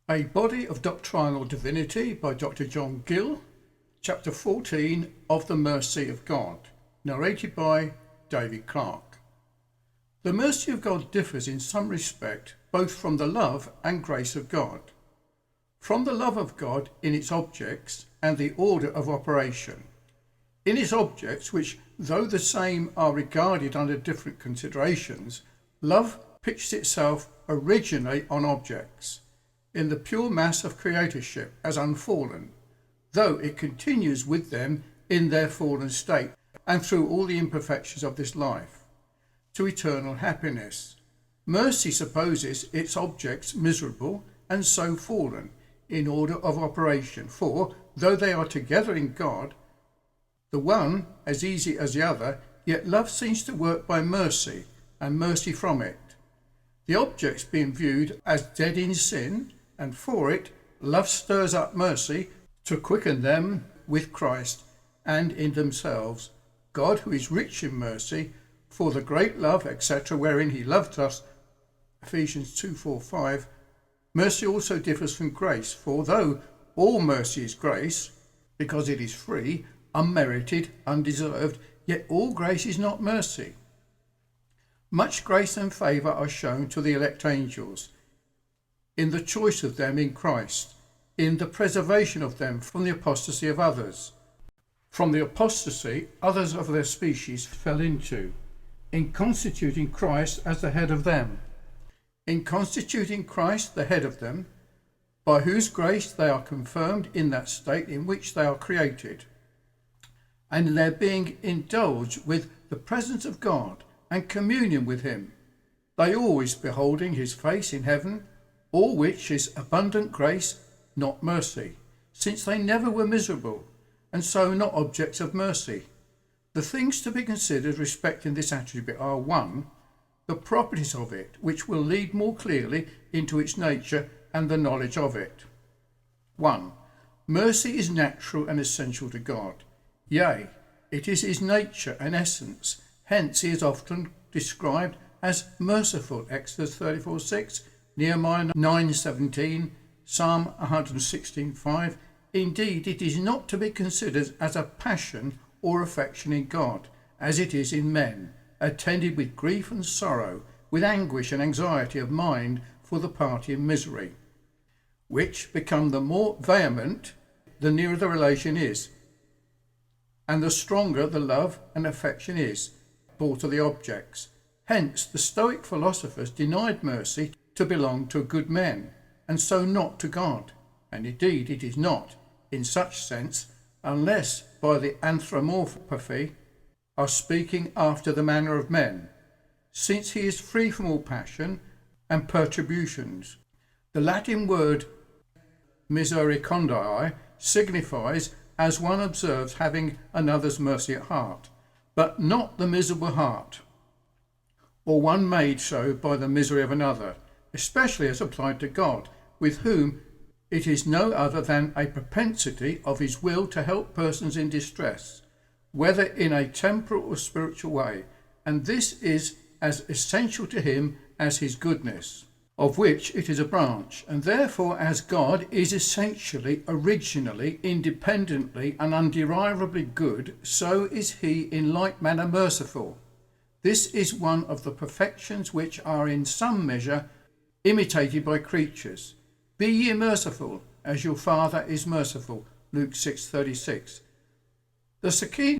A Body of Doctrinal Divinity by Dr. John Gill, Chapter 14 of the Mercy of God, narrated by David Clark. The mercy of God differs in some respect both from the love and grace of God, from the love of God in its objects and the order of operation. In its objects, which though the same are regarded under different considerations, love pitched itself originally on objects, in the pure mass of creatorship as unfallen, though it continues with them in their fallen state and through all the imperfections of this life, to eternal happiness. Mercy supposes its objects miserable and so fallen in order of operation, for though they are together in God, the one as easy as the other, yet love seems to work by mercy and mercy from it, the objects being viewed as dead in sin, and for it love stirs up mercy to quicken them with Christ and in themselves. God, who is rich in mercy, for the great love, etc., wherein he loved us, Ephesians 2:4-5, mercy also differs from grace, for though all mercy is grace, because it is free, unmerited, undeserved, yet all grace is not mercy. Much grace and favour are shown to the elect angels, in the choice of them in Christ, in the preservation of them from the apostasy of others. From the apostasy others of their species fell into, in constituting Christ as the head of them. In constituting Christ the head of them, by whose grace they are confirmed in that state in which they are created, and in their being indulged with the presence of God and communion with him, they always beholding his face in heaven, all which is abundant grace, not mercy, since they never were miserable, and so not objects of mercy. The things to be considered respecting this attribute are: 1. The properties of it, which will lead more clearly into its nature and the knowledge of it. 1. Mercy is natural and essential to God. Yea, it is his nature and essence. Hence he is often described as merciful, Exodus 34:6, Nehemiah 9:17, Psalm 116:5. Indeed, it is not to be considered as a passion or affection in God, as it is in men, attended with grief and sorrow, with anguish and anxiety of mind for the party in misery, which become the more vehement the nearer the relation is, and the stronger the love and affection is brought to the objects. Hence the Stoic philosophers denied mercy to belong to good men, and so not to God, and indeed it is not, in such sense, unless by the anthropomorphy are speaking after the manner of men, since he is free from all passion and perturbations. The Latin word misericordiae signifies, as one observes, having another's mercy at heart, but not the miserable heart, or one made so by the misery of another, especially as applied to God, with whom it is no other than a propensity of his will to help persons in distress, whether in a temporal or spiritual way, and this is as essential to him as his goodness, of which it is a branch. And therefore, as God is essentially, originally, independently and underivably good, so is he in like manner merciful. This is one of the perfections which are in some measure imitated by creatures. Be ye merciful, as your Father is merciful, Luke 6:36. The Sakine